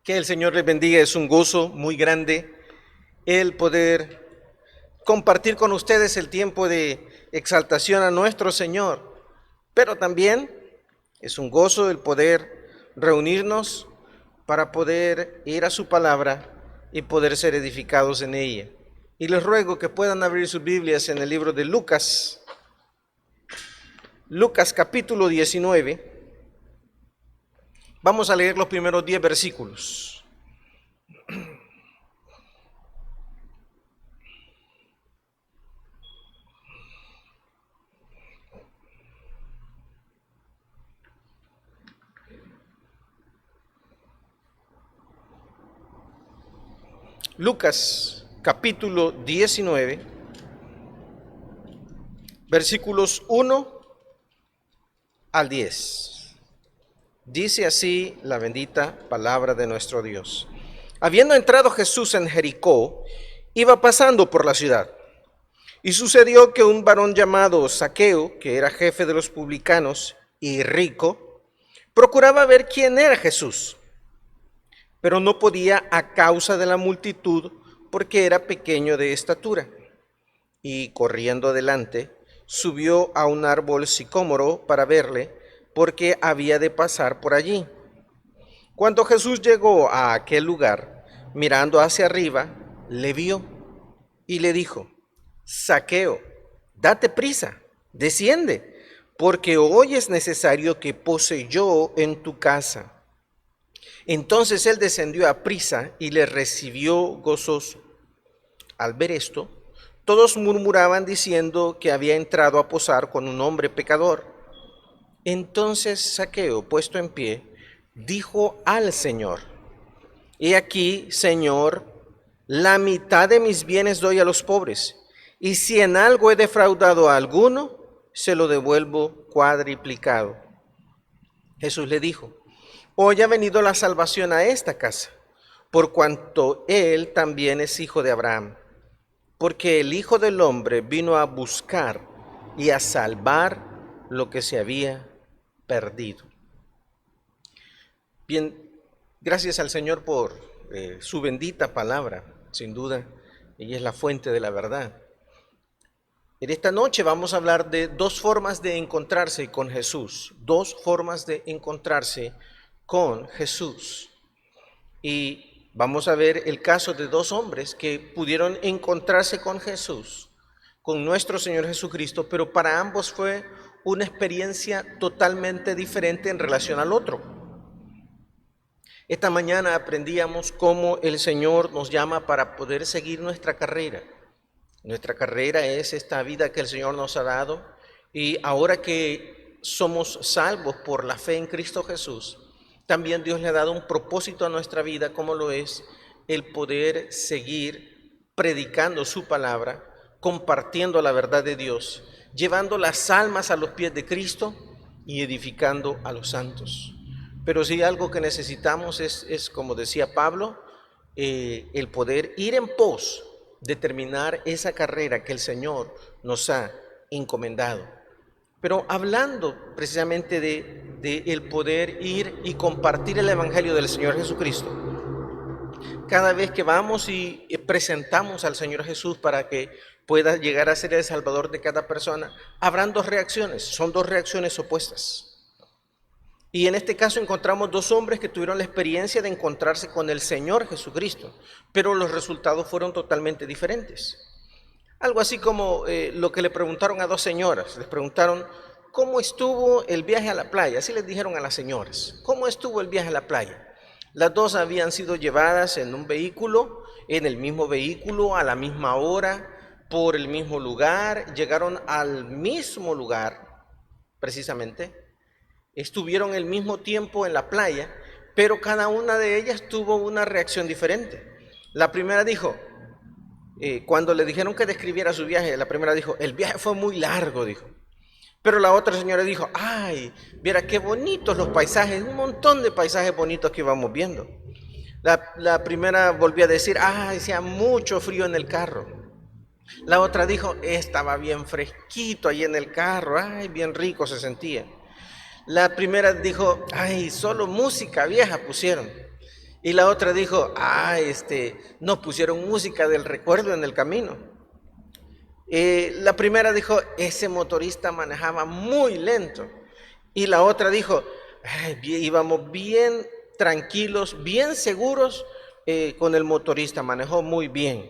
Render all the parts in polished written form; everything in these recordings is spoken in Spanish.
Que el Señor les bendiga, es un gozo muy grande el poder compartir con ustedes el tiempo de exaltación a nuestro Señor, pero también es un gozo el poder reunirnos para poder ir a su palabra y poder ser edificados en ella. Y les ruego que puedan abrir sus Biblias en el libro de Lucas, capítulo 19. Vamos a leer los primeros 10 versículos. Lucas capítulo 19, versículos 1 al 10. Dice así la bendita palabra de nuestro Dios. Habiendo entrado Jesús en Jericó, iba pasando por la ciudad. Y sucedió que un varón llamado Zaqueo, que era jefe de los publicanos y rico, procuraba ver quién era Jesús, pero no podía a causa de la multitud, porque era pequeño de estatura. Y corriendo adelante, subió a un árbol sicómoro para verle, porque había de pasar por allí. Cuando Jesús llegó a aquel lugar, mirando hacia arriba, le vio y le dijo: Zaqueo, date prisa, desciende, porque hoy es necesario que pose yo en tu casa. Entonces él descendió a prisa y le recibió gozoso. Al ver esto, todos murmuraban diciendo que había entrado a posar con un hombre pecador. Entonces Zaqueo, puesto en pie, dijo al Señor: He aquí, Señor, la mitad de mis bienes doy a los pobres, y si en algo he defraudado a alguno, se lo devuelvo cuadriplicado. Jesús le dijo: Hoy ha venido la salvación a esta casa, por cuanto él también es hijo de Abraham, porque el Hijo del Hombre vino a buscar y a salvar lo que se había perdido. Bien, gracias al Señor por su bendita palabra. Sin duda, ella es la fuente de la verdad. En esta noche vamos a hablar de dos formas de encontrarse con Jesús. Dos formas de encontrarse con Jesús. Y vamos a ver el caso de dos hombres que pudieron encontrarse con Jesús, con nuestro Señor Jesucristo, pero para ambos fue una experiencia totalmente diferente en relación al otro. Esta mañana aprendíamos cómo el Señor nos llama para poder seguir nuestra carrera. Nuestra carrera es esta vida que el Señor nos ha dado, y ahora que somos salvos por la fe en Cristo Jesús, también Dios le ha dado un propósito a nuestra vida, como lo es el poder seguir predicando su palabra, compartiendo la verdad de Dios, llevando las almas a los pies de Cristo y edificando a los santos. Pero sí, algo que necesitamos es como decía Pablo, el poder ir en pos de terminar esa carrera que el Señor nos ha encomendado. Pero hablando precisamente de el poder ir y compartir el Evangelio del Señor Jesucristo, cada vez que vamos y presentamos al Señor Jesús para que pueda llegar a ser el Salvador de cada persona, habrán dos reacciones, son dos reacciones opuestas. Y en este caso encontramos dos hombres que tuvieron la experiencia de encontrarse con el Señor Jesucristo, pero los resultados fueron totalmente diferentes. Algo así como lo que le preguntaron a dos señoras. Les preguntaron: ¿cómo estuvo el viaje a la playa? Así les dijeron a las señoras: ¿cómo estuvo el viaje a la playa? Las dos habían sido llevadas en un vehículo, en el mismo vehículo, a la misma hora, por el mismo lugar, llegaron al mismo lugar, precisamente. Estuvieron el mismo tiempo en la playa, pero cada una de ellas tuvo una reacción diferente. La primera dijo, cuando le dijeron que describiera su viaje, la primera dijo: el viaje fue muy largo, dijo. Pero la otra señora dijo: ay, viera qué bonitos los paisajes, un montón de paisajes bonitos que íbamos viendo. La primera volvió a decir: ay, hacía mucho frío en el carro. La otra dijo: estaba bien fresquito ahí en el carro, ay, bien rico se sentía. La primera dijo: ay, solo música vieja pusieron. Y la otra dijo, no pusieron música del recuerdo en el camino. La primera dijo, ese motorista manejaba muy lento. Y la otra dijo, íbamos bien tranquilos, bien seguros con el motorista, manejó muy bien.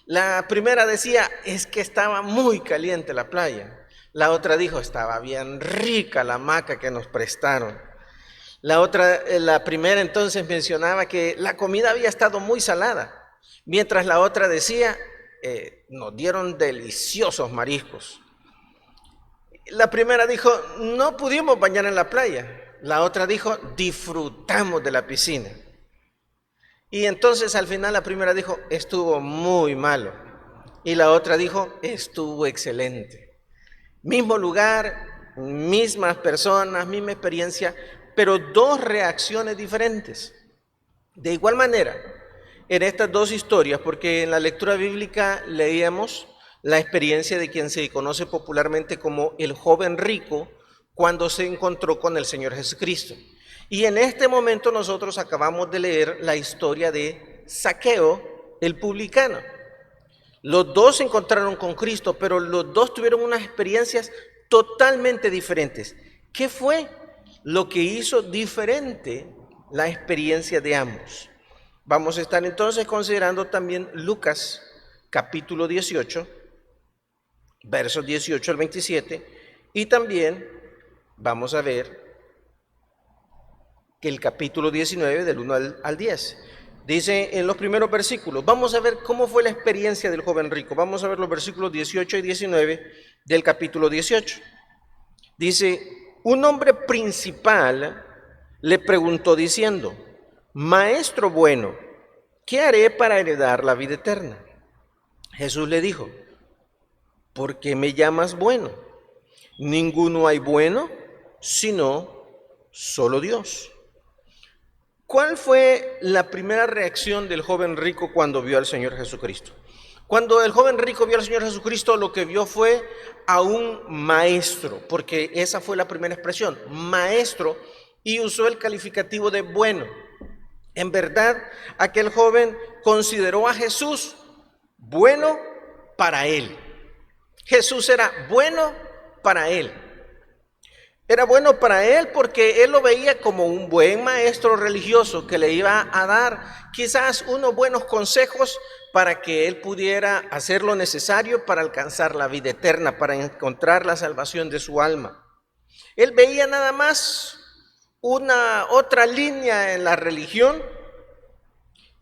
La primera decía, es que estaba muy caliente la playa. La otra dijo, estaba bien rica la hamaca que nos prestaron. La primera entonces mencionaba que la comida había estado muy salada, mientras la otra decía, nos dieron deliciosos mariscos. La primera dijo, no pudimos bañar en la playa. La otra dijo, disfrutamos de la piscina. Y entonces al final la primera dijo, estuvo muy malo. Y la otra dijo, estuvo excelente. Mismo lugar, mismas personas, misma experiencia, pero dos reacciones diferentes. De igual manera, en estas dos historias, porque en la lectura bíblica leíamos la experiencia de quien se conoce popularmente como el joven rico cuando se encontró con el Señor Jesucristo. Y en este momento nosotros acabamos de leer la historia de Zaqueo, el publicano. Los dos se encontraron con Cristo, pero los dos tuvieron unas experiencias totalmente diferentes. ¿Qué fue lo que hizo diferente la experiencia de ambos? Vamos a estar entonces considerando también Lucas capítulo 18, versos 18 al 27, y también vamos a ver que el capítulo 19 del 1 al 10. Dice en los primeros versículos, vamos a ver cómo fue la experiencia del joven rico. Vamos a ver los versículos 18 y 19 del capítulo 18. Dice, un hombre principal le preguntó diciendo, Maestro bueno, ¿qué haré para heredar la vida eterna? Jesús le dijo, ¿por qué me llamas bueno? Ninguno hay bueno, sino solo Dios. ¿Cuál fue la primera reacción del joven rico cuando vio al Señor Jesucristo? Cuando el joven rico vio al Señor Jesucristo, lo que vio fue a un maestro, porque esa fue la primera expresión, maestro, y usó el calificativo de bueno. En verdad, aquel joven consideró a Jesús bueno para él. Jesús era bueno para él. Era bueno para él porque él lo veía como un buen maestro religioso que le iba a dar quizás unos buenos consejos para que él pudiera hacer lo necesario para alcanzar la vida eterna, para encontrar la salvación de su alma. Él veía nada más una otra línea en la religión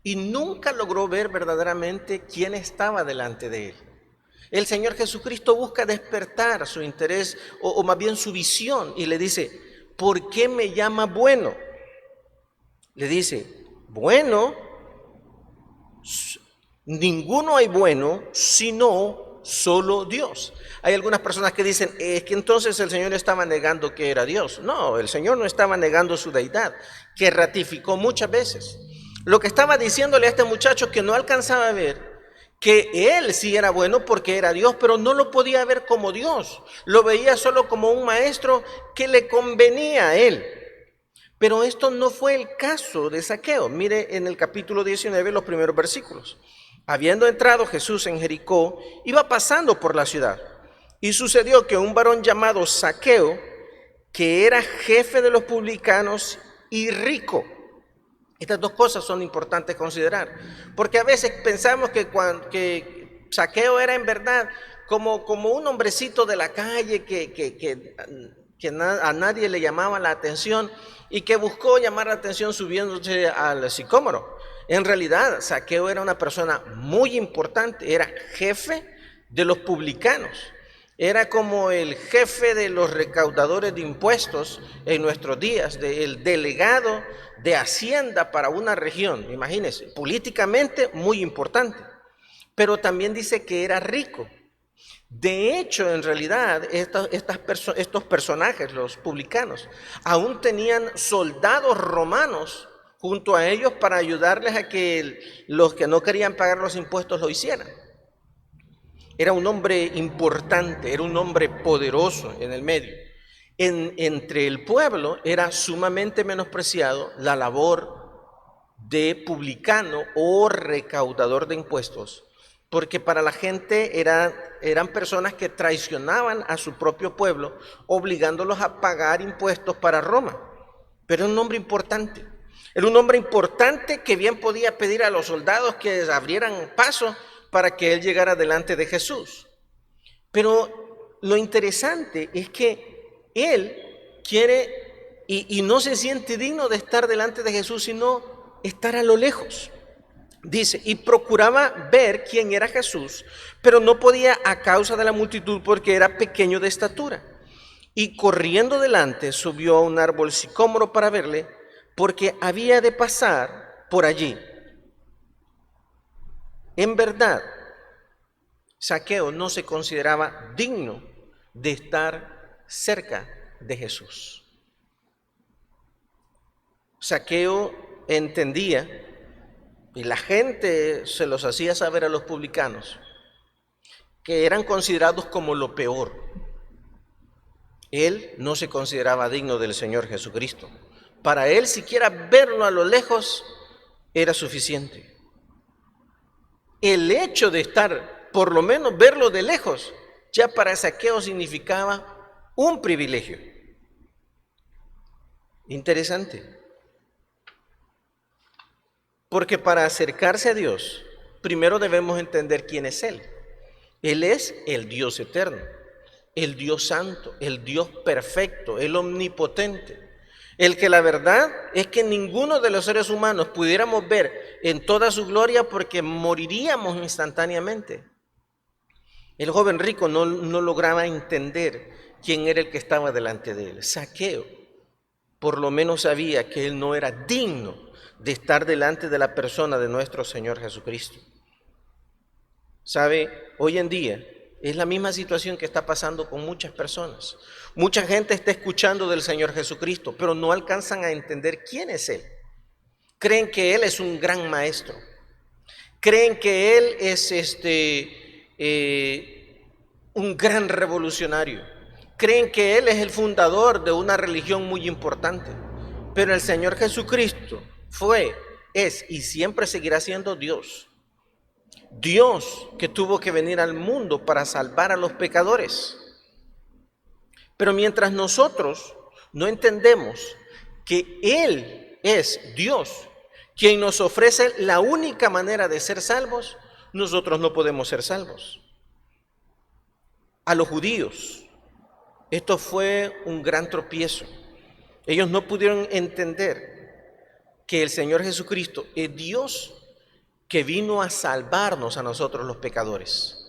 y nunca logró ver verdaderamente quién estaba delante de él. El Señor Jesucristo busca despertar su interés o más bien su visión y le dice, ¿por qué me llama bueno? Le dice, bueno, ninguno hay bueno sino solo Dios. Hay algunas personas que dicen, es que entonces el Señor estaba negando que era Dios. No, el Señor no estaba negando su deidad, que ratificó muchas veces. Lo que estaba diciéndole a este muchacho que no alcanzaba a ver, que él sí era bueno porque era Dios, pero no lo podía ver como Dios. Lo veía solo como un maestro que le convenía a él. Pero esto no fue el caso de Zaqueo. Mire en el capítulo 19 los primeros versículos. Habiendo entrado Jesús en Jericó, iba pasando por la ciudad. Y sucedió que un varón llamado Zaqueo, que era jefe de los publicanos y rico. Estas dos cosas son importantes considerar, porque a veces pensamos que Zaqueo era en verdad como un hombrecito de la calle que a nadie le llamaba la atención y que buscó llamar la atención subiéndose al sicómoro. En realidad, Zaqueo era una persona muy importante, era jefe de los publicanos. Era como el jefe de los recaudadores de impuestos en nuestros días, el delegado de Hacienda para una región. Imagínense, políticamente muy importante, pero también dice que era rico. De hecho, en realidad, estos personajes, los publicanos, aún tenían soldados romanos junto a ellos para ayudarles a que los que no querían pagar los impuestos lo hicieran. Era un hombre importante, era un hombre poderoso en el medio. Entre el pueblo era sumamente menospreciado la labor de publicano o recaudador de impuestos, porque para la gente eran personas que traicionaban a su propio pueblo, obligándolos a pagar impuestos para Roma. Pero era un hombre importante. Era un hombre importante que bien podía pedir a los soldados que abrieran paso para que él llegara delante de Jesús. Pero lo interesante es que él quiere y no se siente digno de estar delante de Jesús, sino estar a lo lejos. Dice, y procuraba ver quién era Jesús, pero no podía a causa de la multitud porque era pequeño de estatura. Y corriendo delante subió a un árbol sicómoro para verle, porque había de pasar por allí. En verdad, Zaqueo no se consideraba digno de estar cerca de Jesús. Zaqueo entendía, y la gente se los hacía saber a los publicanos, que eran considerados como lo peor. Él no se consideraba digno del Señor Jesucristo. Para él, siquiera verlo a lo lejos era suficiente. El hecho de estar, por lo menos verlo de lejos, ya para Zaqueo significaba un privilegio. Interesante. Porque para acercarse a Dios, primero debemos entender quién es Él. Él es el Dios eterno, el Dios santo, el Dios perfecto, el omnipotente. El que la verdad es que ninguno de los seres humanos pudiéramos ver en toda su gloria porque moriríamos instantáneamente. El joven rico no lograba entender quién era el que estaba delante de él. Zaqueo por lo menos sabía que él no era digno de estar delante de la persona de nuestro Señor Jesucristo. ¿Sabe? Hoy en día es la misma situación que está pasando con muchas personas. Mucha gente está escuchando del Señor Jesucristo, pero no alcanzan a entender quién es Él. Creen que Él es un gran maestro. Creen que Él es un gran revolucionario. Creen que Él es el fundador de una religión muy importante. Pero el Señor Jesucristo fue, es y siempre seguirá siendo Dios. Dios que tuvo que venir al mundo para salvar a los pecadores. Pero mientras nosotros no entendemos que Él es Dios, quien nos ofrece la única manera de ser salvos, nosotros no podemos ser salvos. A los judíos, esto fue un gran tropiezo. Ellos no pudieron entender que el Señor Jesucristo es Dios que vino a salvarnos a nosotros los pecadores.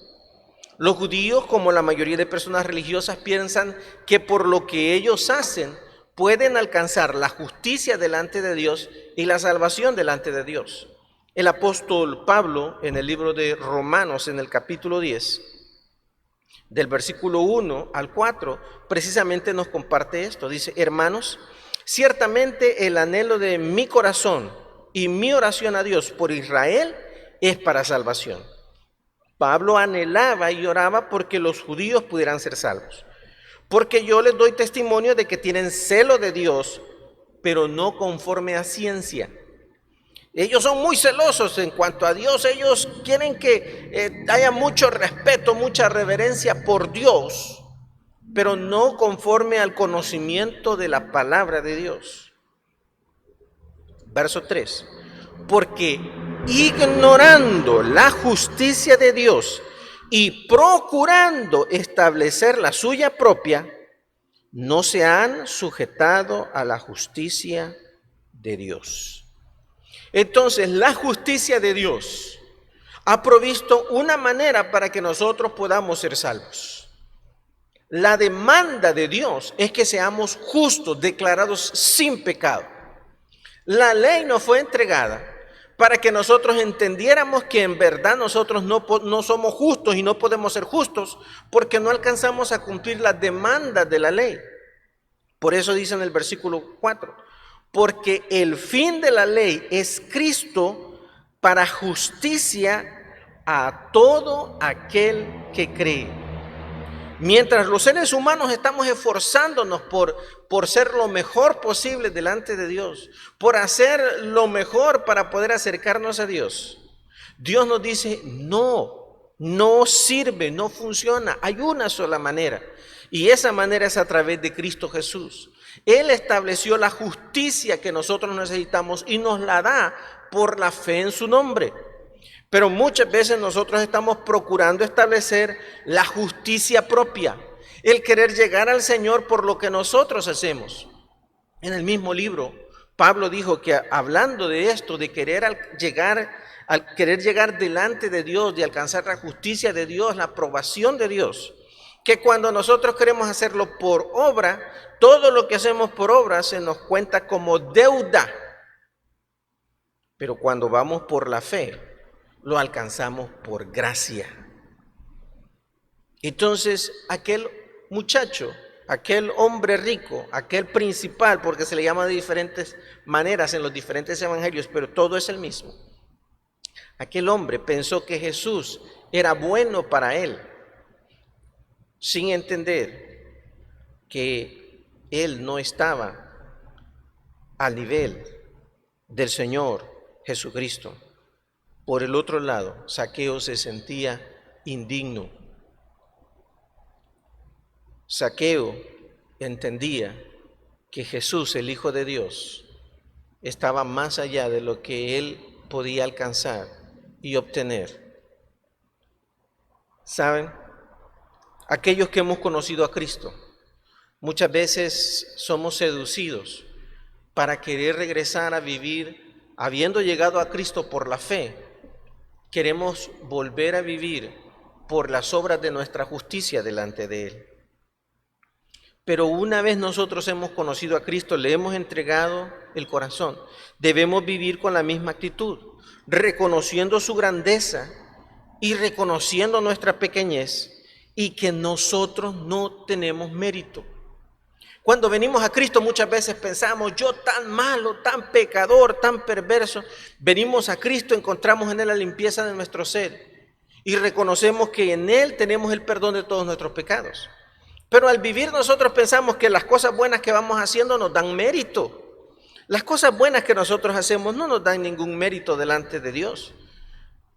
Los judíos, como la mayoría de personas religiosas, piensan que por lo que ellos hacen pueden alcanzar la justicia delante de Dios y la salvación delante de Dios. El apóstol Pablo, en el libro de Romanos, en el capítulo 10, del versículo 1 al 4, precisamente nos comparte esto. Dice, hermanos, ciertamente el anhelo de mi corazón y mi oración a Dios por Israel es para salvación. Pablo anhelaba y oraba porque los judíos pudieran ser salvos. Porque yo les doy testimonio de que tienen celo de Dios, pero no conforme a ciencia. Ellos son muy celosos en cuanto a Dios. Ellos quieren que haya mucho respeto, mucha reverencia por Dios, pero no conforme al conocimiento de la palabra de Dios. Verso 3. Porque ignorando la justicia de Dios y procurando establecer la suya propia, no se han sujetado a la justicia de Dios. Entonces, la justicia de Dios ha provisto una manera para que nosotros podamos ser salvos. La demanda de Dios es que seamos justos, declarados sin pecado. La ley nos fue entregada para que nosotros entendiéramos que en verdad nosotros no somos justos y no podemos ser justos porque no alcanzamos a cumplir las demandas de la ley. Por eso dice en el versículo 4, porque el fin de la ley es Cristo para justicia a todo aquel que cree. Mientras los seres humanos estamos esforzándonos por ser lo mejor posible delante de Dios, por hacer lo mejor para poder acercarnos a Dios, Dios nos dice, no sirve, no funciona. Hay una sola manera, y esa manera es a través de Cristo Jesús. Él estableció la justicia que nosotros necesitamos y nos la da por la fe en su nombre. Pero muchas veces nosotros estamos procurando establecer la justicia propia, el querer llegar al Señor por lo que nosotros hacemos. En el mismo libro, Pablo dijo que hablando de esto, de querer llegar delante de Dios, de alcanzar la justicia de Dios, la aprobación de Dios, que cuando nosotros queremos hacerlo por obra, todo lo que hacemos por obra se nos cuenta como deuda. Pero cuando vamos por la fe, lo alcanzamos por gracia. Entonces, aquel muchacho, aquel hombre rico, aquel principal, porque se le llama de diferentes maneras en los diferentes evangelios, pero todo es el mismo. Aquel hombre pensó que Jesús era bueno para él, sin entender que él no estaba al nivel del Señor Jesucristo. Por el otro lado, Zaqueo se sentía indigno. Zaqueo entendía que Jesús, el Hijo de Dios, estaba más allá de lo que él podía alcanzar y obtener. ¿Saben? Aquellos que hemos conocido a Cristo, muchas veces somos seducidos para querer regresar a vivir, habiendo llegado a Cristo por la fe. Queremos volver a vivir por las obras de nuestra justicia delante de Él. Pero una vez nosotros hemos conocido a Cristo, le hemos entregado el corazón, debemos vivir con la misma actitud, reconociendo su grandeza y reconociendo nuestra pequeñez y que nosotros no tenemos mérito. Cuando venimos a Cristo muchas veces pensamos, yo tan malo, tan pecador, tan perverso. Venimos a Cristo, encontramos en Él la limpieza de nuestro ser y reconocemos que en Él tenemos el perdón de todos nuestros pecados. Pero al vivir nosotros pensamos que las cosas buenas que vamos haciendo nos dan mérito. Las cosas buenas que nosotros hacemos no nos dan ningún mérito delante de Dios.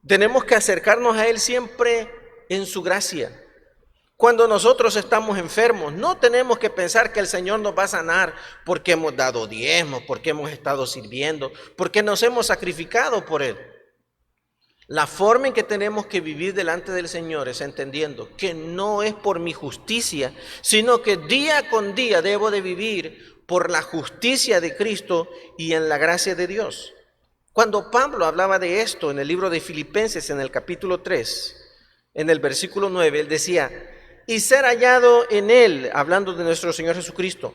Tenemos que acercarnos a Él siempre en su gracia. Cuando nosotros estamos enfermos, no tenemos que pensar que el Señor nos va a sanar porque hemos dado diezmos, porque hemos estado sirviendo, porque nos hemos sacrificado por Él. La forma en que tenemos que vivir delante del Señor es entendiendo que no es por mi justicia, sino que día con día debo de vivir por la justicia de Cristo y en la gracia de Dios. Cuando Pablo hablaba de esto en el libro de Filipenses, en el capítulo 3, en el versículo 9, él decía, y ser hallado en Él, hablando de nuestro Señor Jesucristo,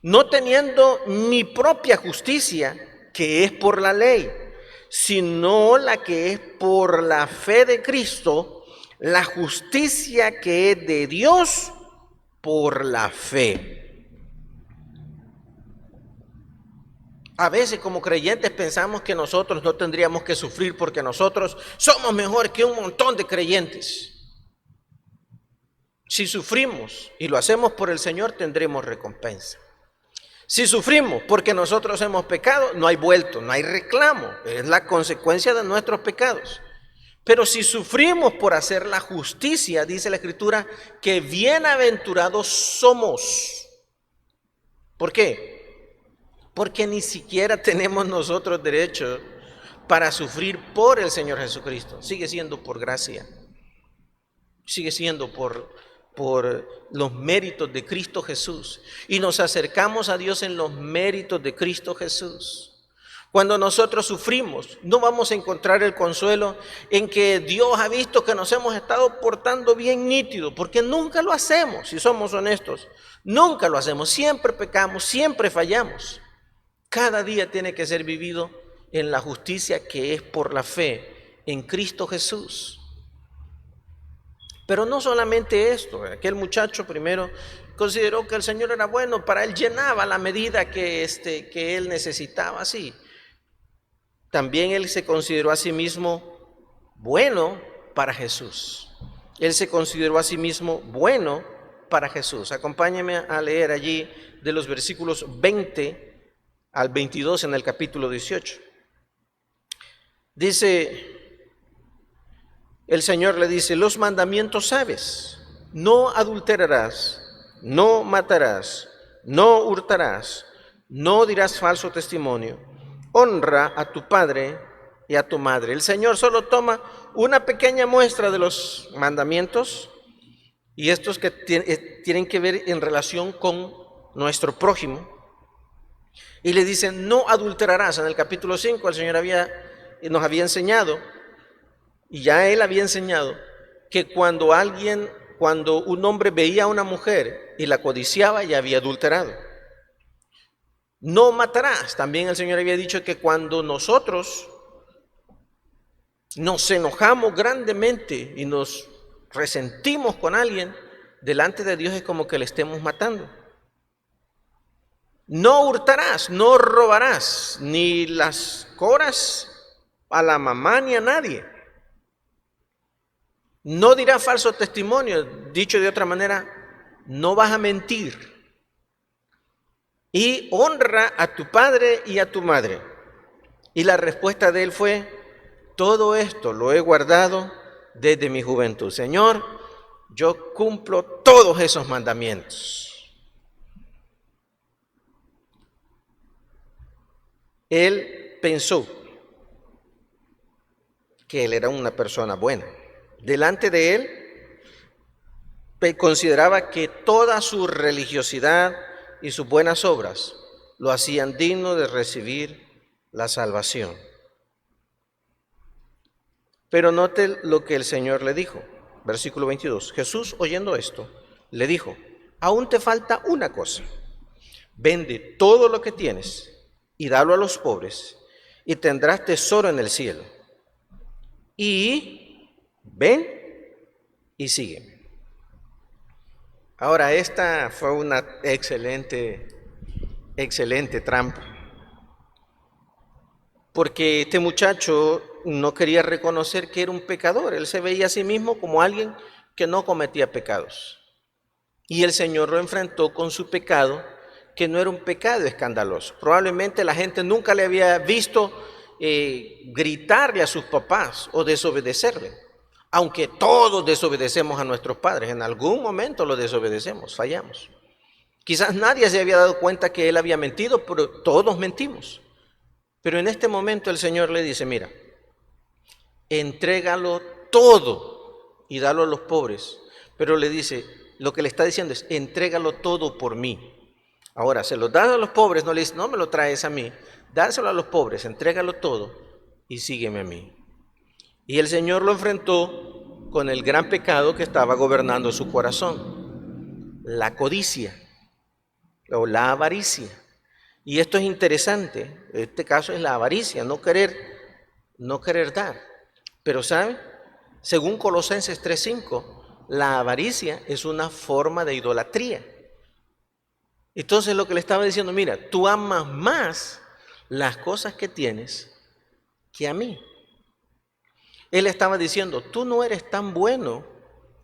no teniendo mi propia justicia, que es por la ley, sino la que es por la fe de Cristo, la justicia que es de Dios por la fe. A veces como creyentes pensamos que nosotros no tendríamos que sufrir porque nosotros somos mejor que un montón de creyentes. Si sufrimos y lo hacemos por el Señor, tendremos recompensa. Si sufrimos porque nosotros hemos pecado, no hay vuelto, no hay reclamo, es la consecuencia de nuestros pecados. Pero si sufrimos por hacer la justicia, dice la Escritura, que bienaventurados somos. ¿Por qué? Porque ni siquiera tenemos nosotros derecho para sufrir por el Señor Jesucristo. Sigue siendo por gracia, sigue siendo por los méritos de Cristo Jesús, y nos acercamos a Dios en los méritos de Cristo Jesús. Cuando nosotros sufrimos, no vamos a encontrar el consuelo en que Dios ha visto que nos hemos estado portando bien nítido, porque nunca lo hacemos, si somos honestos, nunca lo hacemos, siempre pecamos, siempre fallamos. Cada día tiene que ser vivido en la justicia que es por la fe en Cristo Jesús. Pero no solamente esto, aquel muchacho primero consideró que el Señor era bueno, para él llenaba la medida que él necesitaba, sí. También él se consideró a sí mismo bueno para Jesús. Él se consideró a sí mismo bueno para Jesús. Acompáñenme a leer allí de los versículos 20 al 22 en el capítulo 18. Dice, el Señor le dice, los mandamientos sabes: no adulterarás, no matarás, no hurtarás, no dirás falso testimonio, honra a tu padre y a tu madre. El Señor solo toma una pequeña muestra de los mandamientos, y estos que tienen que ver en relación con nuestro prójimo, y le dicen, no adulterarás. En el capítulo 5 el Señor nos había enseñado, y ya Él había enseñado, que cuando un hombre veía a una mujer y la codiciaba, ya había adulterado. No matarás. También el Señor había dicho que cuando nosotros nos enojamos grandemente y nos resentimos con alguien, delante de Dios es como que le estemos matando. No hurtarás, no robarás, ni las cobras a la mamá ni a nadie. No dirás falso testimonio. Dicho de otra manera, no vas a mentir. Y honra a tu padre y a tu madre. Y la respuesta de él fue, todo esto lo he guardado desde mi juventud. Señor, yo cumplo todos esos mandamientos. Él pensó que él era una persona buena. Delante de él, consideraba que toda su religiosidad y sus buenas obras lo hacían digno de recibir la salvación. Pero note lo que el Señor le dijo, versículo 22. Jesús, oyendo esto, le dijo, aún te falta una cosa. Vende todo lo que tienes y dalo a los pobres, y tendrás tesoro en el cielo. Y ven y sígueme. Ahora, esta fue una excelente trampa, porque este muchacho no quería reconocer que era un pecador. Él se veía a sí mismo como alguien que no cometía pecados. Y el Señor lo enfrentó con su pecado, que no era un pecado escandaloso. Probablemente la gente nunca le había visto gritarle a sus papás o desobedecerle. Aunque todos desobedecemos a nuestros padres, en algún momento lo desobedecemos, fallamos. Quizás nadie se había dado cuenta que él había mentido, pero todos mentimos. Pero en este momento el Señor le dice, mira, entrégalo todo y dalo a los pobres. Pero le dice, lo que le está diciendo es, entrégalo todo por mí. Ahora, se lo das a los pobres, no le dice, no me lo traes a mí, dárselo a los pobres, entrégalo todo y sígueme a mí. Y el Señor lo enfrentó con el gran pecado que estaba gobernando su corazón, la codicia o la avaricia. Y esto es interesante, este caso es la avaricia, no querer dar. Pero ¿sabe? Según Colosenses 3:5, la avaricia es una forma de idolatría. Entonces lo que le estaba diciendo, mira, tú amas más las cosas que tienes que a mí. Él estaba diciendo, tú no eres tan bueno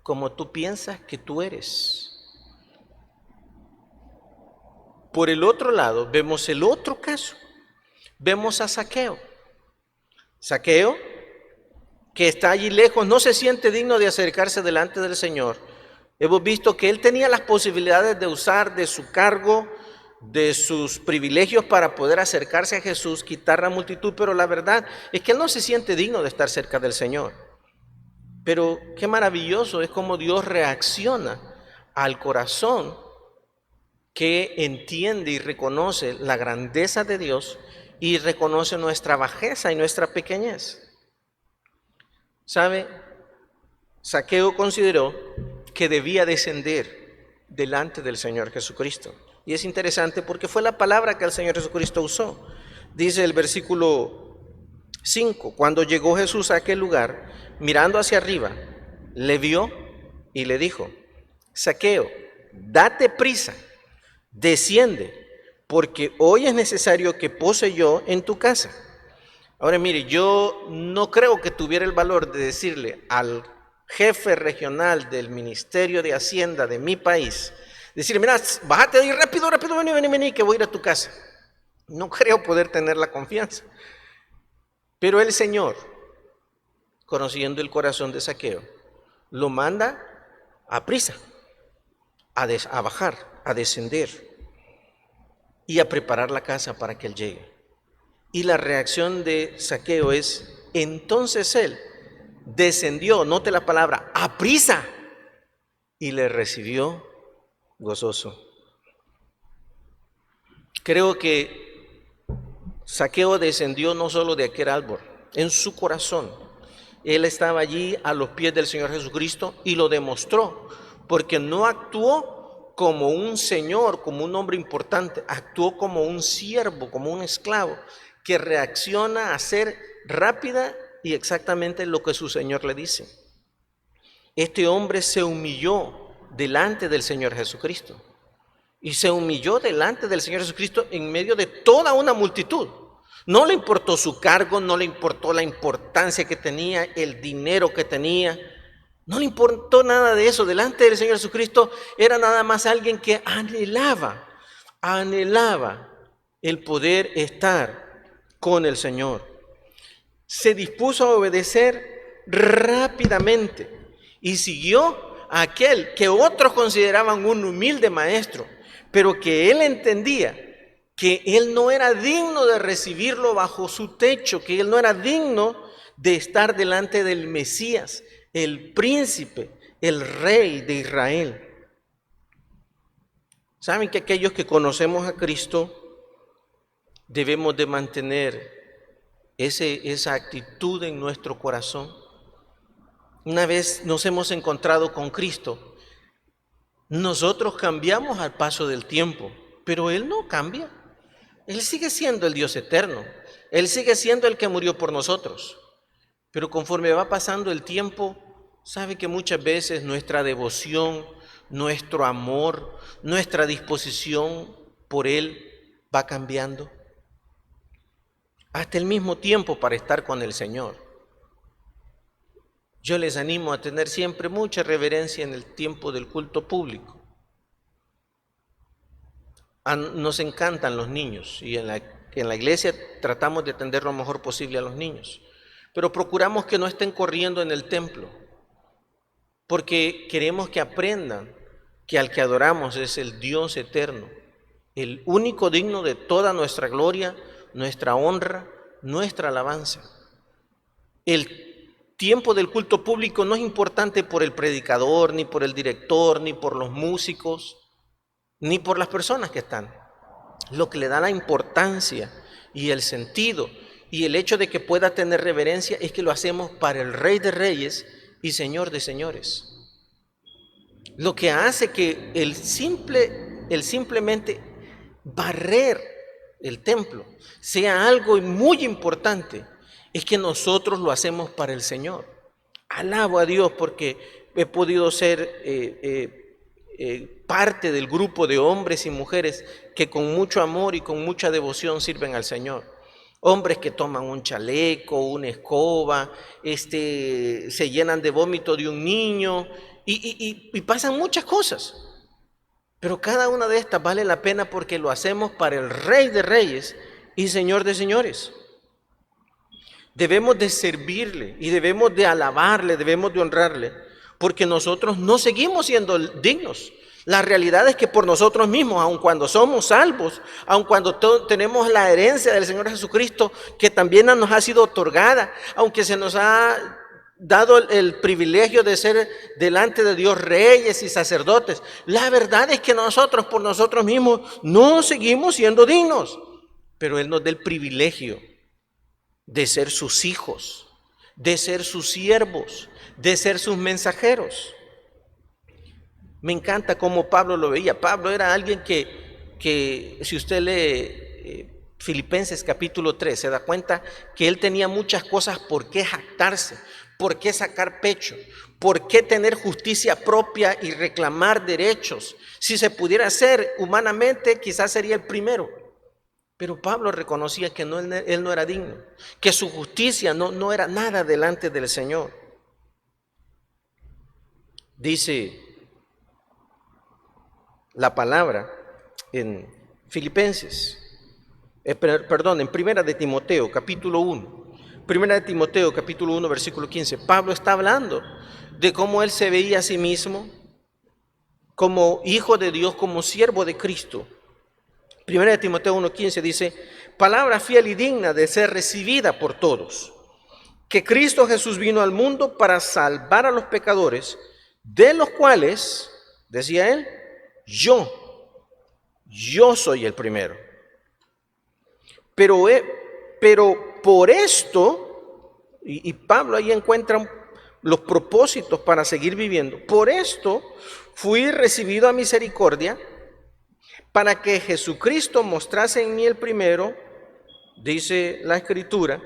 como tú piensas que tú eres. Por el otro lado, vemos el otro caso. Vemos a Zaqueo. Zaqueo, que está allí lejos, no se siente digno de acercarse delante del Señor. Hemos visto que él tenía las posibilidades de usar de su cargo, de sus privilegios para poder acercarse a Jesús, quitar la multitud, pero la verdad es que él no se siente digno de estar cerca del Señor. Pero qué maravilloso es cómo Dios reacciona al corazón que entiende y reconoce la grandeza de Dios y reconoce nuestra bajeza y nuestra pequeñez. ¿Sabe? Zaqueo consideró que debía descender delante del Señor Jesucristo. Y es interesante porque fue la palabra que el Señor Jesucristo usó. Dice el versículo 5, cuando llegó Jesús a aquel lugar, mirando hacia arriba, le vio y le dijo, Zaqueo, date prisa, desciende, porque hoy es necesario que pose yo en tu casa. Ahora mire, yo no creo que tuviera el valor de decirle al jefe regional del Ministerio de Hacienda de mi país, decir, mira, bájate ahí rápido, rápido, vení, que voy a ir a tu casa. No creo poder tener la confianza. Pero el Señor, conociendo el corazón de Zaqueo, lo manda a prisa, a bajar, a descender y a preparar la casa para que él llegue. Y la reacción de Zaqueo es, entonces él descendió, note la palabra, a prisa, y le recibió gozoso. Creo que Zaqueo descendió no solo de aquel árbol, en su corazón. Él estaba allí a los pies del Señor Jesucristo y lo demostró, porque no actuó como un señor, como un hombre importante, actuó como un siervo, como un esclavo, que reacciona a hacer rápida y exactamente lo que su Señor le dice. Este hombre se humilló delante del Señor Jesucristo. Y se humilló delante del Señor Jesucristo en medio de toda una multitud. No le importó su cargo, no le importó la importancia que tenía, el dinero que tenía. No le importó nada de eso. Delante del Señor Jesucristo era nada más alguien que anhelaba el poder estar con el Señor. Se dispuso a obedecer rápidamente y siguió a aquel que otros consideraban un humilde maestro, pero que él entendía que él no era digno de recibirlo bajo su techo, que él no era digno de estar delante del Mesías, el príncipe, el rey de Israel. ¿Saben que aquellos que conocemos a Cristo debemos de mantener esa actitud en nuestro corazón? Una vez nos hemos encontrado con Cristo, nosotros cambiamos al paso del tiempo, pero Él no cambia. Él sigue siendo el Dios eterno. Él sigue siendo el que murió por nosotros. Pero conforme va pasando el tiempo, sabe que muchas veces nuestra devoción, nuestro amor, nuestra disposición por Él va cambiando. Hasta el mismo tiempo para estar con el Señor. Yo les animo a tener siempre mucha reverencia en el tiempo del culto público. Nos encantan los niños y en la iglesia tratamos de atender lo mejor posible a los niños, pero procuramos que no estén corriendo en el templo, porque queremos que aprendan que al que adoramos es el Dios eterno, el único digno de toda nuestra gloria, nuestra honra, nuestra alabanza. El tiempo del culto público no es importante por el predicador, ni por el director, ni por los músicos, ni por las personas que están. Lo que le da la importancia y el sentido y el hecho de que pueda tener reverencia es que lo hacemos para el Rey de Reyes y Señor de Señores. Lo que hace que el simplemente barrer el templo sea algo muy importante es que nosotros lo hacemos para el Señor. Alabo a Dios porque he podido ser parte del grupo de hombres y mujeres que con mucho amor y con mucha devoción sirven al Señor. Hombres que toman un chaleco, una escoba, se llenan de vómito de un niño y pasan muchas cosas. Pero cada una de estas vale la pena porque lo hacemos para el Rey de Reyes y Señor de Señores. Debemos de servirle y debemos de alabarle, debemos de honrarle, porque nosotros no seguimos siendo dignos. La realidad es que por nosotros mismos, aun cuando somos salvos, aun cuando tenemos la herencia del Señor Jesucristo, que también nos ha sido otorgada, aunque se nos ha dado el privilegio de ser delante de Dios reyes y sacerdotes, la verdad es que nosotros por nosotros mismos no seguimos siendo dignos, pero Él nos da el privilegio de ser sus hijos, de ser sus siervos, de ser sus mensajeros. Me encanta cómo Pablo lo veía. Pablo era alguien que si usted lee Filipenses capítulo 3, se da cuenta que él tenía muchas cosas por qué jactarse, por qué sacar pecho, por qué tener justicia propia y reclamar derechos. Si se pudiera hacer humanamente, quizás sería el primero. Pero Pablo reconocía que él no era digno, que su justicia no era nada delante del Señor. Dice la palabra en Filipenses, en Primera de Timoteo, capítulo 1. Primera de Timoteo, capítulo 1, versículo 15. Pablo está hablando de cómo él se veía a sí mismo como hijo de Dios, como siervo de Cristo. Primera de Timoteo 1:15 dice, palabra fiel y digna de ser recibida por todos, que Cristo Jesús vino al mundo para salvar a los pecadores, de los cuales, decía él, yo soy el primero. Pero por esto, y Pablo ahí encuentra los propósitos para seguir viviendo, por esto fui recibido a misericordia, para que Jesucristo mostrase en mí el primero, dice la Escritura,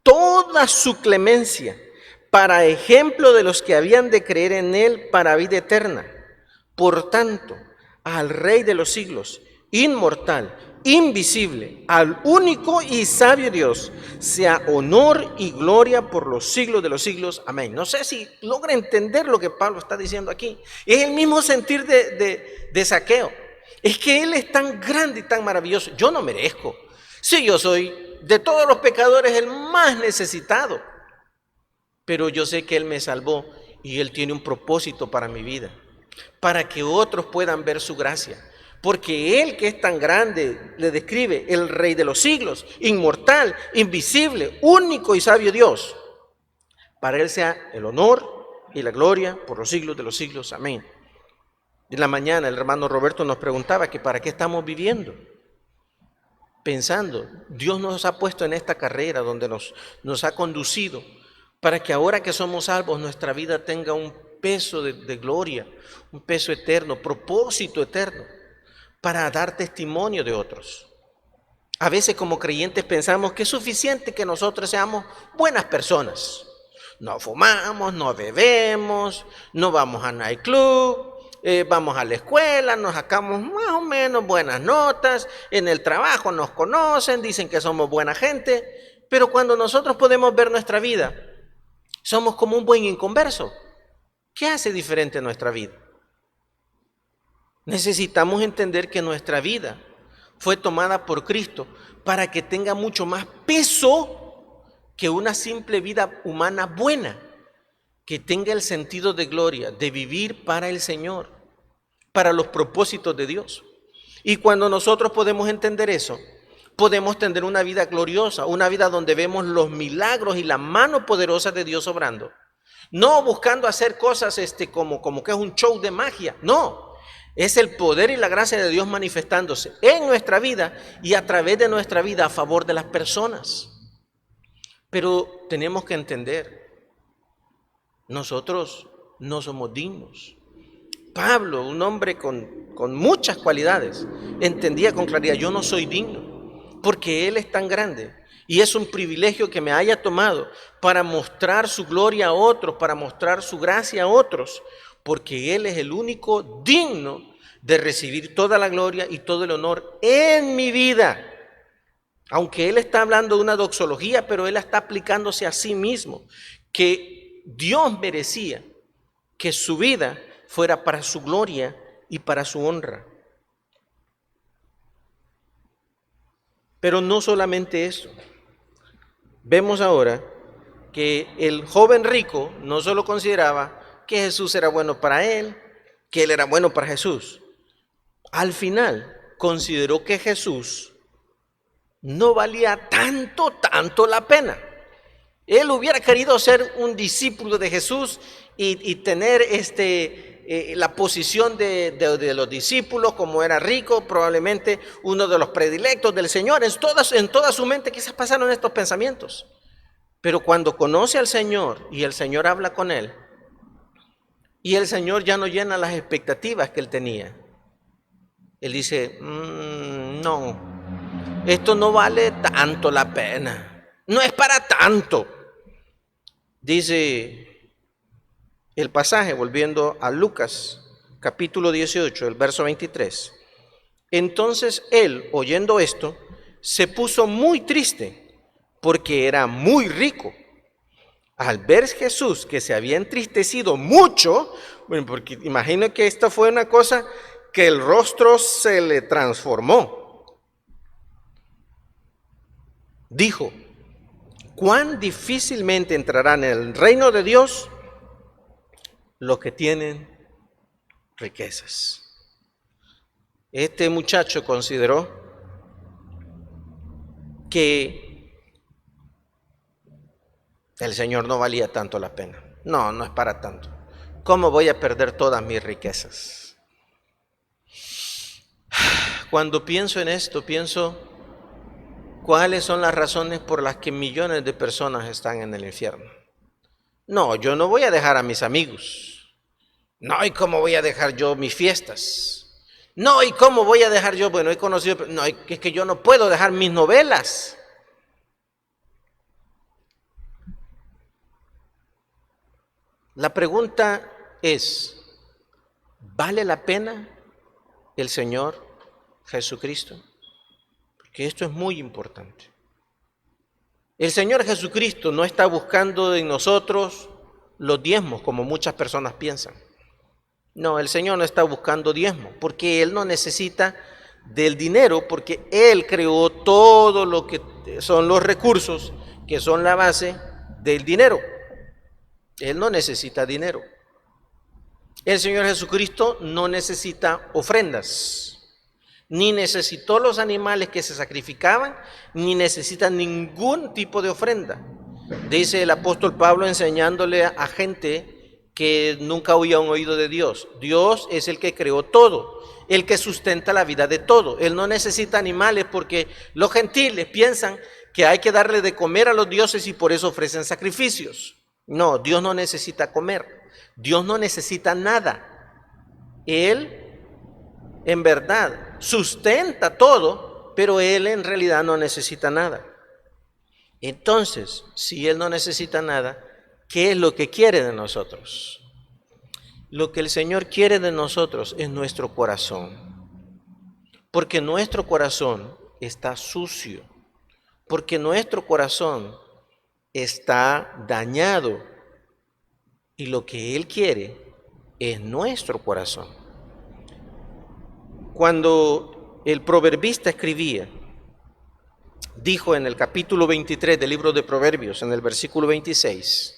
toda su clemencia, para ejemplo de los que habían de creer en él para vida eterna. Por tanto, al Rey de los siglos, inmortal, invisible, al único y sabio Dios, sea honor y gloria por los siglos de los siglos. Amén. No sé si logra entender lo que Pablo está diciendo aquí. Es el mismo sentir de Zaqueo. Es que él es tan grande y tan maravilloso. Yo no merezco. Sí, yo soy de todos los pecadores el más necesitado. Pero yo sé que él me salvó y él tiene un propósito para mi vida, para que otros puedan ver su gracia. Porque él, que es tan grande, le describe el Rey de los siglos, inmortal, invisible, único y sabio Dios. Para él sea el honor y la gloria por los siglos de los siglos. Amén. En la mañana el hermano Roberto nos preguntaba que para qué estamos viviendo. Pensando, Dios nos ha puesto en esta carrera donde nos ha conducido para que ahora que somos salvos nuestra vida tenga un peso de gloria, un peso eterno, propósito eterno, para dar testimonio de otros. A veces como creyentes pensamos que es suficiente que nosotros seamos buenas personas. No fumamos, no bebemos, no vamos a nightclub, vamos a la escuela, nos sacamos más o menos buenas notas, en el trabajo nos conocen, dicen que somos buena gente, pero cuando nosotros podemos ver nuestra vida, somos como un buen inconverso. ¿Qué hace diferente nuestra vida? Necesitamos entender que nuestra vida fue tomada por Cristo para que tenga mucho más peso que una simple vida humana buena, que tenga el sentido de gloria, de vivir para el Señor, para los propósitos de Dios. Y cuando nosotros podemos entender eso, podemos tener una vida gloriosa, una vida donde vemos los milagros y la mano poderosa de Dios obrando. No buscando hacer cosas como que es un show de magia, no. Es el poder y la gracia de Dios manifestándose en nuestra vida y a través de nuestra vida a favor de las personas. Pero tenemos que entender, nosotros no somos dignos. Pablo, un hombre con muchas cualidades, entendía con claridad, yo no soy digno, porque Él es tan grande. Y es un privilegio que me haya tomado para mostrar su gloria a otros, para mostrar su gracia a otros, porque Él es el único digno de recibir toda la gloria y todo el honor en mi vida. Aunque Él está hablando de una doxología, pero Él está aplicándose a sí mismo, que Dios merecía que su vida fuera para su gloria y para su honra. Pero no solamente eso. Vemos ahora que el joven rico no solo consideraba que Jesús era bueno para él, que él era bueno para Jesús. Al final consideró que Jesús no valía tanto la pena. Él hubiera querido ser un discípulo de Jesús y tener la posición de los discípulos, como era rico, probablemente uno de los predilectos del Señor. En toda su mente quizás pasaron estos pensamientos. Pero cuando conoce al Señor y el Señor habla con él, y el Señor ya no llena las expectativas que él tenía, él dice, no, esto no vale tanto la pena, no es para tanto. Dice el pasaje, volviendo a Lucas, capítulo 18, el verso 23. Entonces él, oyendo esto, se puso muy triste, porque era muy rico. Al ver Jesús que se había entristecido mucho, bueno, porque imagino que esto fue una cosa que el rostro se le transformó, dijo: cuán difícilmente entrarán en el reino de Dios los que tienen riquezas. Este muchacho consideró que el Señor no valía tanto la pena. No, no es para tanto. ¿Cómo voy a perder todas mis riquezas? Cuando pienso en esto, pienso cuáles son las razones por las que millones de personas están en el infierno. No, yo no voy a dejar a mis amigos. No, ¿y cómo voy a dejar yo mis fiestas? No, ¿y cómo voy a dejar yo? Bueno, he conocido, no, es que yo no puedo dejar mis novelas. La pregunta es, ¿vale la pena el Señor Jesucristo? Porque esto es muy importante. El Señor Jesucristo no está buscando en nosotros los diezmos, como muchas personas piensan. No, el Señor no está buscando diezmos, porque Él no necesita del dinero, porque Él creó todo lo que son los recursos, que son la base del dinero. Él no necesita dinero. El Señor Jesucristo no necesita ofrendas, ni necesitó los animales que se sacrificaban, ni necesita ningún tipo de ofrenda. Dice el apóstol Pablo enseñándole a gente que nunca habían oído de Dios. Dios es el que creó todo, el que sustenta la vida de todo. Él no necesita animales porque los gentiles piensan que hay que darle de comer a los dioses y por eso ofrecen sacrificios. No, Dios no necesita comer. Dios no necesita nada. Él, en verdad, sustenta todo, pero Él en realidad no necesita nada. Entonces, si Él no necesita nada, ¿qué es lo que quiere de nosotros? Lo que el Señor quiere de nosotros es nuestro corazón, porque nuestro corazón está sucio, porque nuestro corazón está dañado y lo que Él quiere es nuestro corazón. Cuando el proverbista escribía, dijo en el capítulo 23 del libro de Proverbios, en el versículo 26,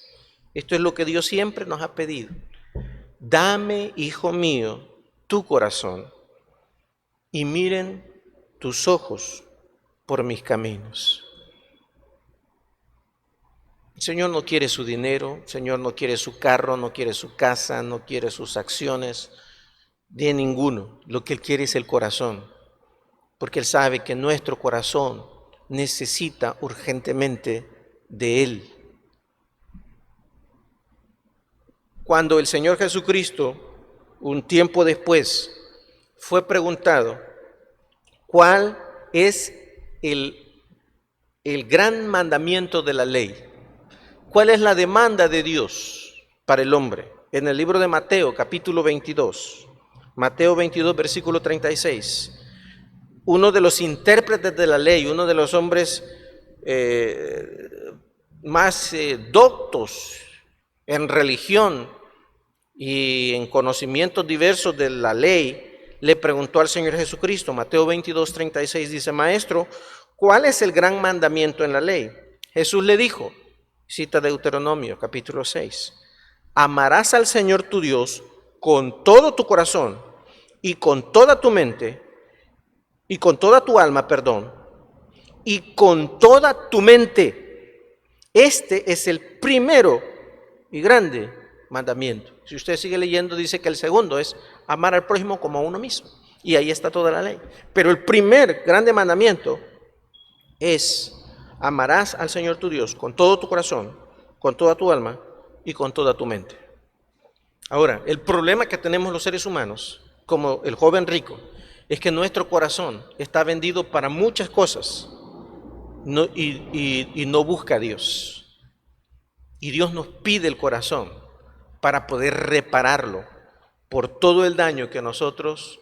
esto es lo que Dios siempre nos ha pedido: dame, hijo mío, tu corazón y miren tus ojos por mis caminos. El Señor no quiere su dinero, el Señor no quiere su carro, no quiere su casa, no quiere sus acciones, de ninguno. Lo que Él quiere es el corazón, porque Él sabe que nuestro corazón necesita urgentemente de Él. Cuando el Señor Jesucristo, un tiempo después, fue preguntado cuál es el gran mandamiento de la ley, cuál es la demanda de Dios para el hombre, en el libro de Mateo, capítulo 22, Mateo 22, versículo 36, uno de los intérpretes de la ley, uno de los hombres más doctos en religión y en conocimientos diversos de la ley, le preguntó al Señor Jesucristo. Mateo 22, 36 dice: Maestro, ¿cuál es el gran mandamiento en la ley? Jesús le dijo, cita Deuteronomio capítulo 6, amarás al Señor tu Dios con todo tu corazón y con toda tu mente y con toda tu alma, y con toda tu mente. Este es el primero y grande mandamiento. Si usted sigue leyendo, dice que el segundo es amar al prójimo como a uno mismo. Y ahí está toda la ley. Pero el primer grande mandamiento es: amarás al Señor tu Dios con todo tu corazón, con toda tu alma y con toda tu mente. Ahora, el problema que tenemos los seres humanos, como el joven rico, es que nuestro corazón está vendido para muchas cosas y no busca a Dios. Y Dios nos pide el corazón para poder repararlo por todo el daño que nosotros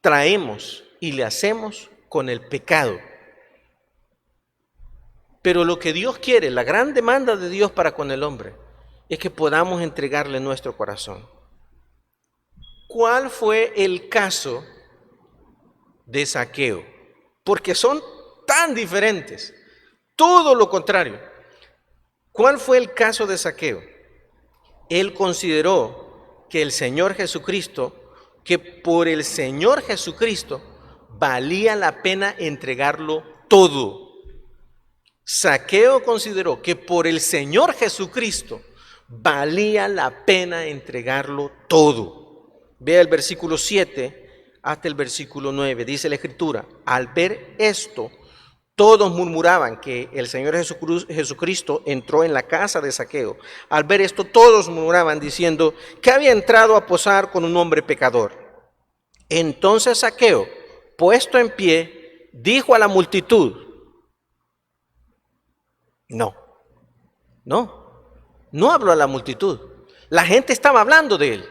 traemos y le hacemos con el pecado. Pero lo que Dios quiere, la gran demanda de Dios para con el hombre, es que podamos entregarle nuestro corazón. ¿Cuál fue el caso de Zaqueo? Porque son tan diferentes. Todo lo contrario. ¿Cuál fue el caso de Zaqueo? Él consideró que el Señor Jesucristo, que por el Señor Jesucristo valía la pena entregarlo todo. Zaqueo consideró que por el Señor Jesucristo valía la pena entregarlo todo. Vea el versículo 7 hasta el versículo 9. Dice la Escritura: al ver esto, todos murmuraban que el Señor Jesucristo entró en la casa de Zaqueo. Al ver esto, todos murmuraban diciendo que había entrado a posar con un hombre pecador. Entonces Zaqueo, puesto en pie, dijo a la multitud: no habló a la multitud. La gente estaba hablando de él.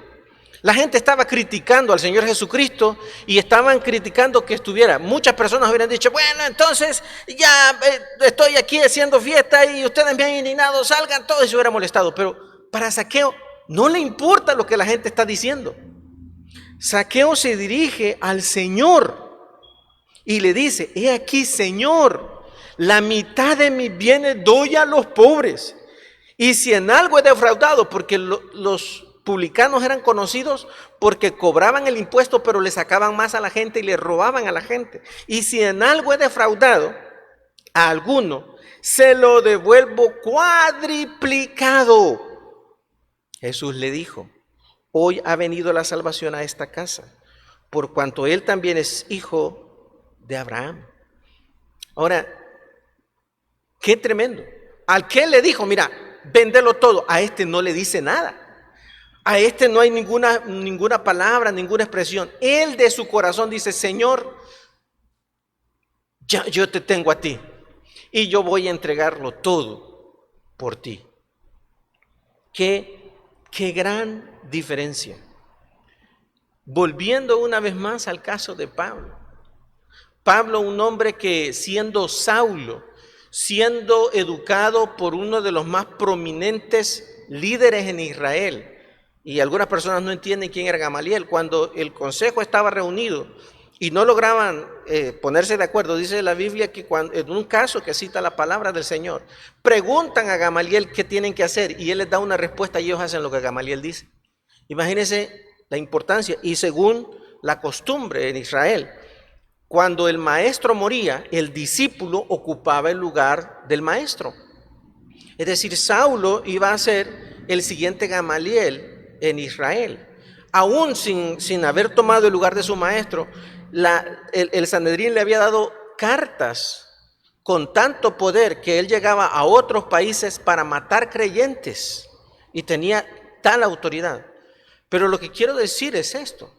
La gente estaba criticando al Señor Jesucristo y estaban criticando que estuviera. Muchas personas hubieran dicho: bueno, entonces ya estoy aquí haciendo fiesta y ustedes me han indignado, salgan todos, y se hubiera molestado. Pero para Zaqueo no le importa lo que la gente está diciendo. Zaqueo se dirige al Señor y le dice: he aquí, Señor, la mitad de mis bienes doy a los pobres. Y si en algo he defraudado, porque los publicanos eran conocidos porque cobraban el impuesto, pero le sacaban más a la gente y le robaban a la gente. Y si en algo he defraudado a alguno, se lo devuelvo cuadriplicado. Jesús le dijo: hoy ha venido la salvación a esta casa, por cuanto él también es hijo de Abraham. Ahora, qué tremendo. Al que le dijo: mira, véndelo todo, a este no le dice nada. A este no hay ninguna palabra, ninguna expresión. Él de su corazón dice: Señor, ya yo te tengo a ti y yo voy a entregarlo todo por ti. Qué gran diferencia. Volviendo una vez más al caso de Pablo. Pablo, un hombre que siendo Saulo, siendo educado por uno de los más prominentes líderes en Israel, y algunas personas no entienden quién era Gamaliel. Cuando el consejo estaba reunido y no lograban ponerse de acuerdo, dice la Biblia que en un caso que cita la palabra del Señor, preguntan a Gamaliel qué tienen que hacer y él les da una respuesta y ellos hacen lo que Gamaliel dice. Imagínense la importancia. Y según la costumbre en Israel, cuando el maestro moría, el discípulo ocupaba el lugar del maestro. Es decir, Saulo iba a ser el siguiente Gamaliel en Israel. Aún sin haber tomado el lugar de su maestro, el Sanedrín le había dado cartas con tanto poder que él llegaba a otros países para matar creyentes y tenía tal autoridad. Pero lo que quiero decir es esto: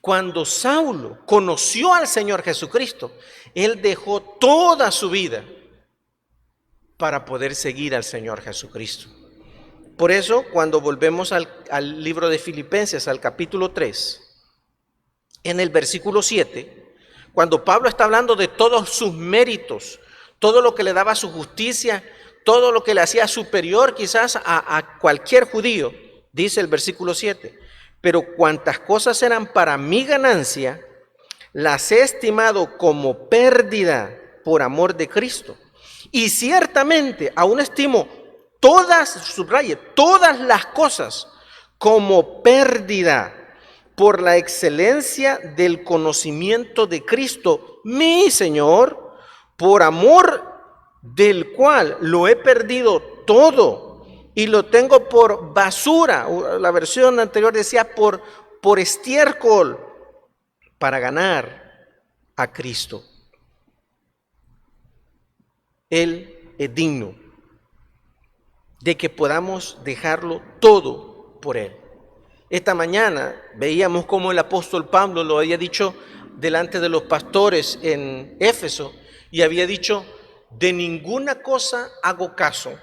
cuando Saulo conoció al Señor Jesucristo, él dejó toda su vida para poder seguir al Señor Jesucristo. Por eso, cuando volvemos al libro de Filipenses, al capítulo 3, en el versículo 7, cuando Pablo está hablando de todos sus méritos, todo lo que le daba su justicia, todo lo que le hacía superior quizás a cualquier judío, dice el versículo 7, pero cuantas cosas eran para mi ganancia, las he estimado como pérdida por amor de Cristo. Y ciertamente aún estimo todas las cosas como pérdida por la excelencia del conocimiento de Cristo, mi Señor, por amor del cual lo he perdido todo y lo tengo por basura. La versión anterior decía por estiércol, para ganar a Cristo. Él es digno de que podamos dejarlo todo por Él. Esta mañana veíamos cómo el apóstol Pablo lo había dicho delante de los pastores en Éfeso y había dicho: de ninguna cosa hago caso,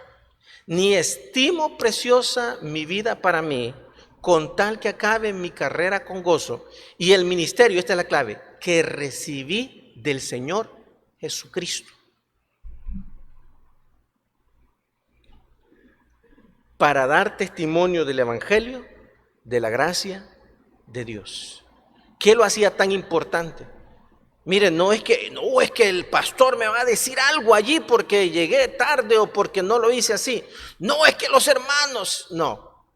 ni estimo preciosa mi vida para mí, con tal que acabe mi carrera con gozo y el ministerio, esta es la clave, que recibí del Señor Jesucristo. para dar testimonio del Evangelio, de la gracia de Dios. ¿Qué lo hacía tan importante? Miren, no es que el pastor me va a decir algo allí porque llegué tarde o porque no lo hice así. No, es que los hermanos, no.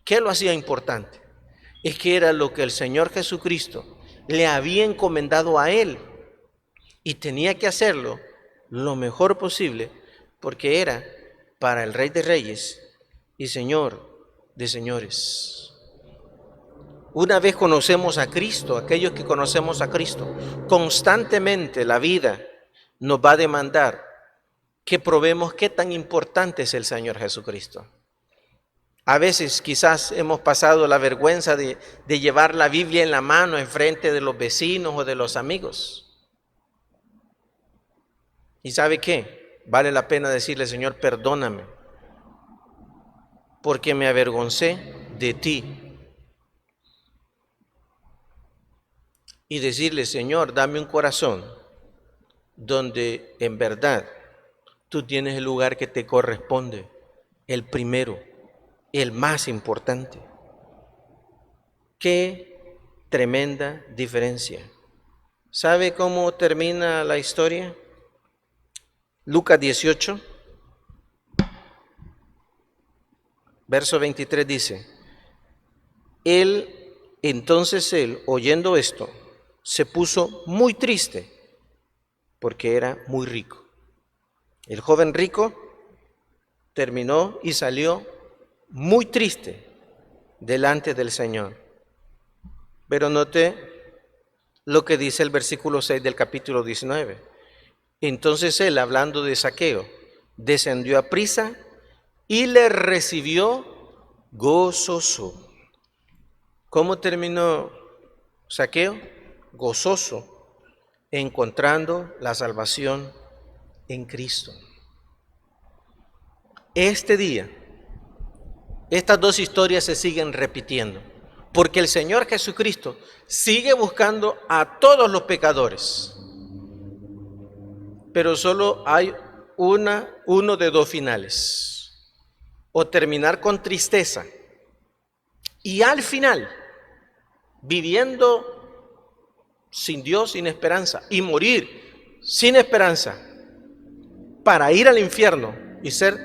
¿Qué lo hacía importante? Es que era lo que el Señor Jesucristo le había encomendado a él y tenía que hacerlo lo mejor posible porque era para el Rey de Reyes y Señor de señores. Una vez conocemos a Cristo, aquellos que conocemos a Cristo, constantemente la vida nos va a demandar que probemos qué tan importante es el Señor Jesucristo. A veces quizás hemos pasado la vergüenza de llevar la Biblia en la mano enfrente de los vecinos o de los amigos. ¿Y sabe qué? Vale la pena decirle, Señor, perdóname, porque me avergoncé de ti. Y decirle, Señor, dame un corazón donde en verdad tú tienes el lugar que te corresponde, el primero, el más importante. Qué tremenda diferencia. ¿Sabe cómo termina la historia? Lucas 18, verso 23 dice, entonces él, oyendo esto, se puso muy triste porque era muy rico. El joven rico terminó y salió muy triste delante del Señor. Pero note lo que dice el versículo 6 del capítulo 19. Entonces él, hablando de Zaqueo, descendió a prisa y le recibió gozoso. ¿Cómo terminó Zaqueo? Gozoso, encontrando la salvación en Cristo. Este día, estas dos historias se siguen repitiendo, porque el Señor Jesucristo sigue buscando a todos los pecadores, pero solo hay uno de dos finales: o terminar con tristeza y al final viviendo sin Dios, sin esperanza, y morir sin esperanza para ir al infierno y ser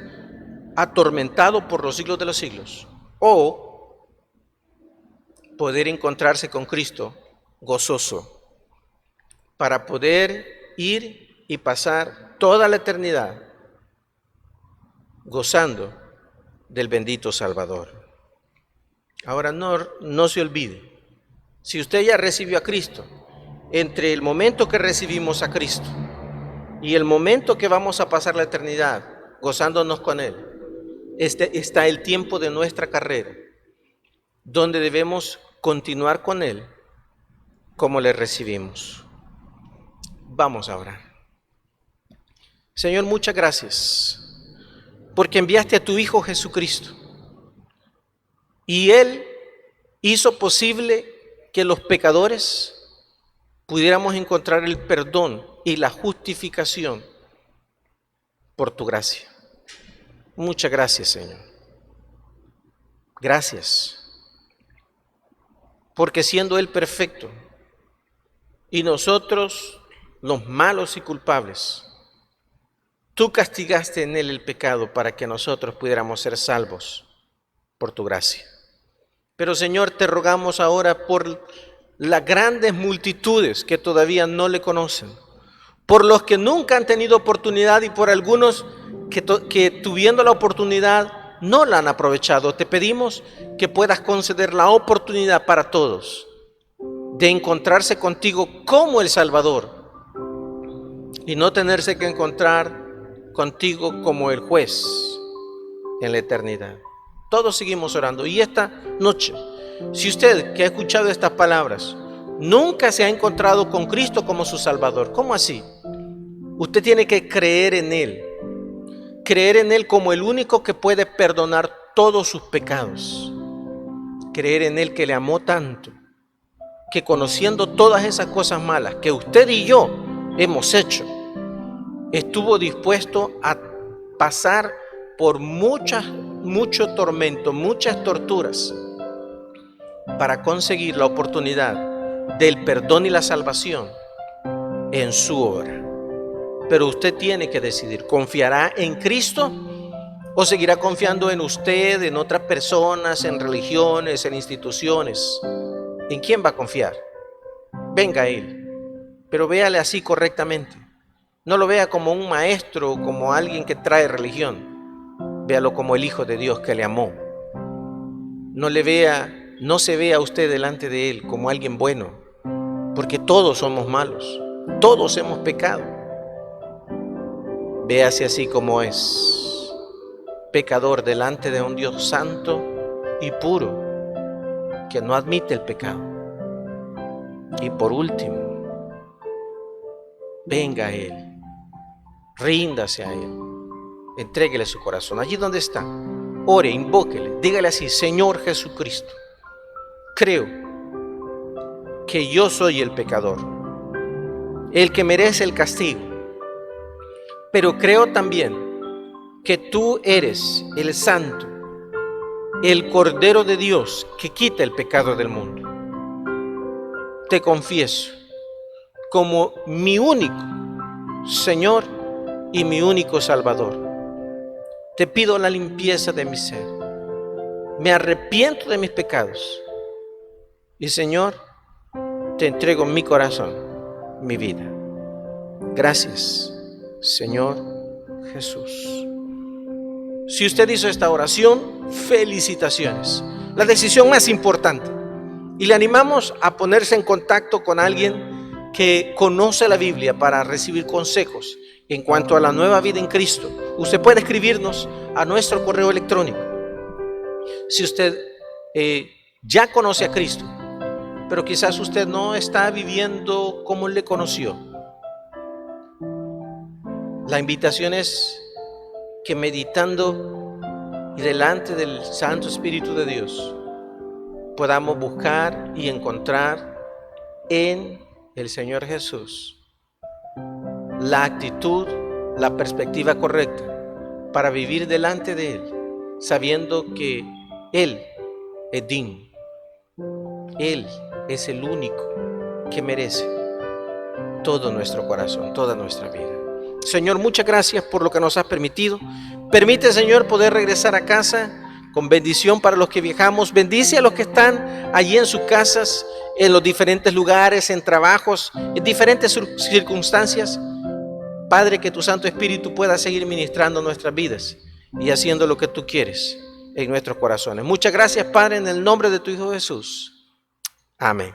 atormentado por los siglos de los siglos, o poder encontrarse con Cristo gozoso para poder ir y pasar toda la eternidad gozando del bendito Salvador. Ahora no se olvide, si usted ya recibió a Cristo, entre el momento que recibimos a Cristo y el momento que vamos a pasar la eternidad gozándonos con Él, está el tiempo de nuestra carrera, donde debemos continuar con Él como le recibimos. Vamos a orar. Señor, muchas gracias, porque enviaste a tu Hijo Jesucristo, y Él hizo posible que los pecadores pudiéramos encontrar el perdón y la justificación por tu gracia. Muchas gracias, Señor. Gracias, porque siendo Él perfecto y nosotros los malos y culpables, tú castigaste en Él el pecado para que nosotros pudiéramos ser salvos por tu gracia. Pero, Señor, te rogamos ahora por las grandes multitudes que todavía no le conocen, por los que nunca han tenido oportunidad y por algunos que tuviendo la oportunidad no la han aprovechado. Te pedimos que puedas conceder la oportunidad para todos de encontrarse contigo como el Salvador y no tenerse que encontrar contigo como el juez en la eternidad. Todos seguimos orando, y esta noche, si usted que ha escuchado estas palabras nunca se ha encontrado con Cristo como su Salvador, ¿cómo así? Usted tiene que creer en Él como el único que puede perdonar todos sus pecados, creer en Él que le amó tanto, que conociendo todas esas cosas malas que usted y yo hemos hecho, estuvo dispuesto a pasar por muchas mucho tormento, muchas torturas para conseguir la oportunidad del perdón y la salvación en su obra. Pero usted tiene que decidir, ¿confiará en Cristo o seguirá confiando en usted, en otras personas, en religiones, en instituciones? ¿En quién va a confiar? Venga a Él, pero véale así correctamente. No lo vea como un maestro, como alguien que trae religión. Véalo como el Hijo de Dios que le amó. No se vea usted delante de Él como alguien bueno, porque todos somos malos, todos hemos pecado. Véase así como es, pecador delante de un Dios santo y puro, que no admite el pecado. Y por último, venga a Él, ríndase a Él, entréguele su corazón, allí donde está, ore, invóquele, dígale así: Señor Jesucristo, creo que yo soy el pecador, el que merece el castigo, pero creo también que tú eres el Santo, el Cordero de Dios que quita el pecado del mundo. Te confieso como mi único Señor y mi único Salvador. Te pido la limpieza de mi ser. Me arrepiento de mis pecados. Y Señor, te entrego mi corazón, mi vida. Gracias, Señor Jesús. Si usted hizo esta oración, felicitaciones. La decisión más importante. Y le animamos a ponerse en contacto con alguien que conoce la Biblia para recibir consejos en cuanto a la nueva vida en Cristo. Usted puede escribirnos a nuestro correo electrónico. Si usted ya conoce a Cristo, pero quizás usted no está viviendo como Él le conoció, la invitación es que meditando y delante del Santo Espíritu de Dios podamos buscar y encontrar en el Señor Jesús la actitud, la perspectiva correcta para vivir delante de Él, sabiendo que Él es digno. Él es el único que merece todo nuestro corazón, toda nuestra vida. Señor, muchas gracias por lo que nos has permitido. Permite, Señor, poder regresar a casa con bendición para los que viajamos. Bendice a los que están allí en sus casas, en los diferentes lugares, en trabajos, en diferentes circunstancias. Padre, que tu Santo Espíritu pueda seguir ministrando nuestras vidas y haciendo lo que tú quieres en nuestros corazones. Muchas gracias, Padre, en el nombre de tu Hijo Jesús. Amén.